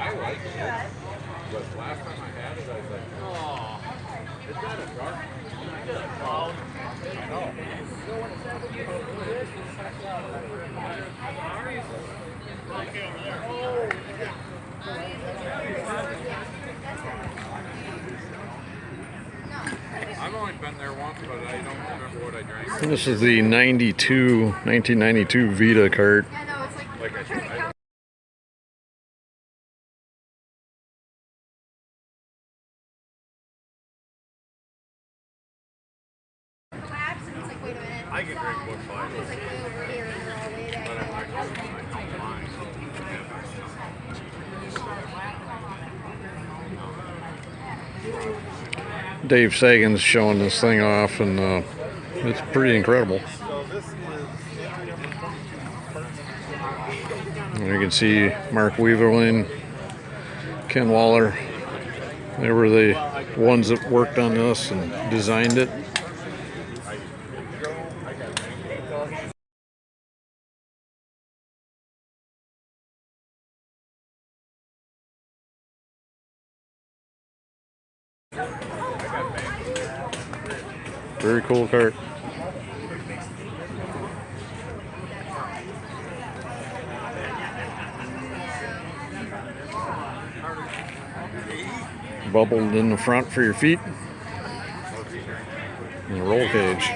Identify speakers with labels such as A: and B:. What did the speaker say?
A: I like it, but last time I had it, I was like, oh, is that a dark? Oh, I know. I've only been there once, but I don't remember what I drank.
B: This is the 1992 Vida Kart.
A: Like I said, I can drink one fine. But I'm like, I don't mind.
B: Dave Sagan's showing this thing off, and it's pretty incredible. And you can see Mark Weaverling, Ken Waller. They were the ones that worked on this and designed it. Very cool kart. Bubbled in the front for your feet. And a roll cage.